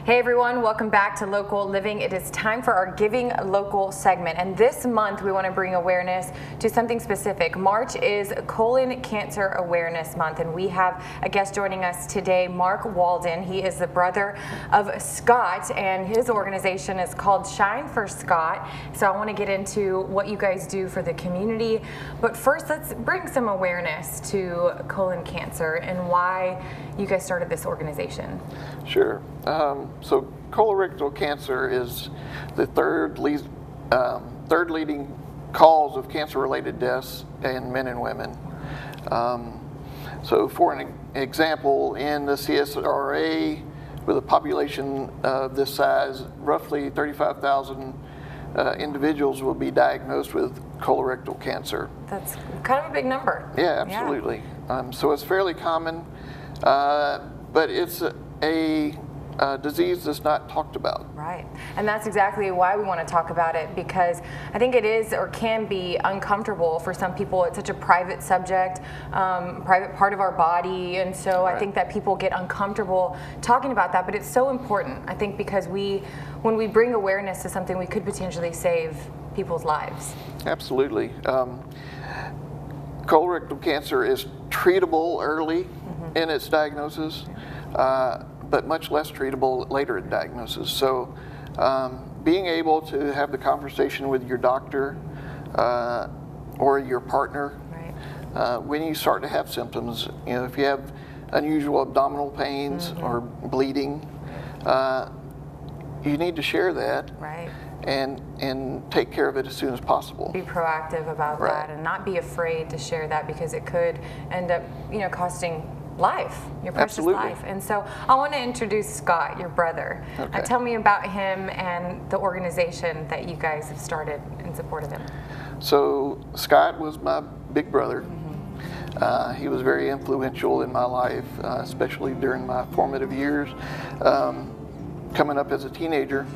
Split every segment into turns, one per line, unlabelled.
Hey everyone, welcome back to Local Living. It is time for our Giving Local segment, and this month we want to bring awareness to something specific. March is Colon Cancer Awareness Month, and we have a guest joining us today, Mark Walden. He is the brother of Scott, and his organization is called Shine for Scott. So I want to get into what you guys do for the community, but first let's bring some awareness to colon cancer and why you guys started this organization.
Sure. So colorectal cancer is the third leading cause of cancer-related deaths in men and women. So for an example, in the CSRA, with a population of this size, roughly 35,000 individuals will be diagnosed with colorectal cancer.
That's kind of a big number.
Yeah, absolutely. Yeah. So it's fairly common, but it's a disease that's not talked about.
Right, and that's exactly why we want to talk about it, because I think it is or can be uncomfortable for some people. It's such a private subject, private part of our body, and so I think that people get uncomfortable talking about that, but it's so important, I think, because when we bring awareness to something, we could potentially save people's lives.
Absolutely. Colorectal cancer is treatable early in its diagnosis, but much less treatable later in diagnosis. So being able to have the conversation with your doctor or your partner when you start to have symptoms, you know, if you have unusual abdominal pains or bleeding, you need to share that and take care of it as soon as possible.
Be proactive about that and not be afraid to share that, because it could end up, you know, costing life, your precious life. And so I want to introduce Scott, your brother. Tell me about him and the organization that you guys have started in support of him.
So Scott was my big brother. He was very influential in my life, especially during my formative years, coming up as a teenager.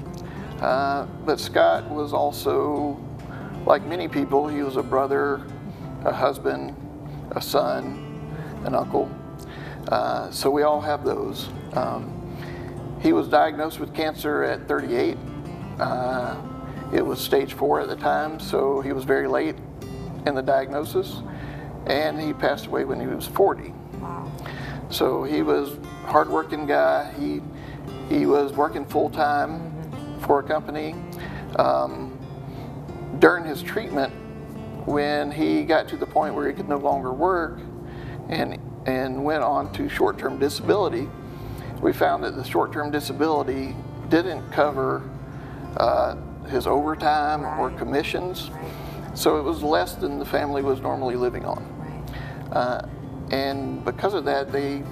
But Scott was also, like many people, he was a brother, a husband, a son, an uncle. So we all have those. He was diagnosed with cancer at 38. It was stage 4 at the time, so he was very late in the diagnosis, and he passed away when he was 40.
Wow.
So he was a hard-working guy. He was working full-time for a company. During his treatment, when he got to the point where he could no longer work and went on to short-term disability, we found that the short-term disability didn't cover his overtime or commissions, so it was less than the family was normally living on. And because of that, they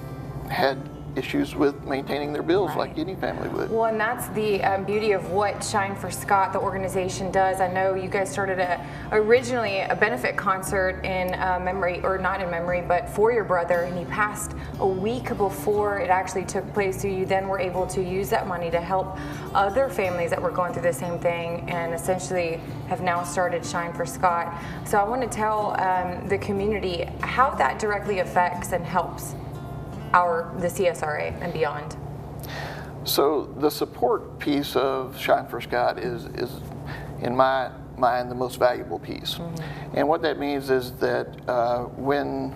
had issues with maintaining their bills like any family would.
Well, and that's the beauty of what Shine for Scott, the organization, does. I know you guys started originally a benefit concert in memory, or not in memory, but for your brother, and he passed a week before it actually took place, so you then were able to use that money to help other families that were going through the same thing, and essentially have now started Shine for Scott. So I want to tell the community how that directly affects and helps the CSRA and beyond.
So the support piece of Shine for Scott is in my mind, the most valuable piece. And what that means is that when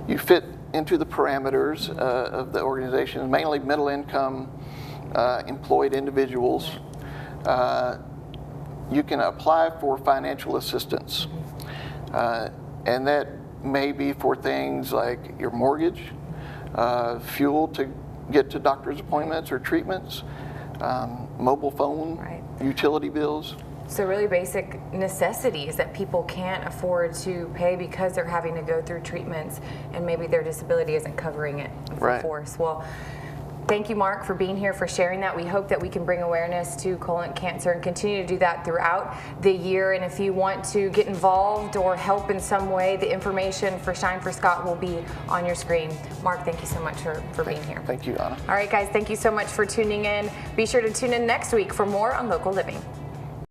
you fit into the parameters of the organization, mainly middle income employed individuals, you can apply for financial assistance. And that may be for things like your mortgage, fuel to get to doctor's appointments or treatments, mobile phone, utility bills.
So really basic necessities that people can't afford to pay because they're having to go through treatments and maybe their disability isn't covering it for force. Well, thank you, Mark, for being here, for sharing that. We hope that we can bring awareness to colon cancer and continue to do that throughout the year. And if you want to get involved or help in some way, the information for Shine for Scott will be on your screen. Mark, thank you so much for being here.
Thank you, Anna.
All right, guys, thank you so much for tuning in. Be sure to tune in next week for more on Local Living.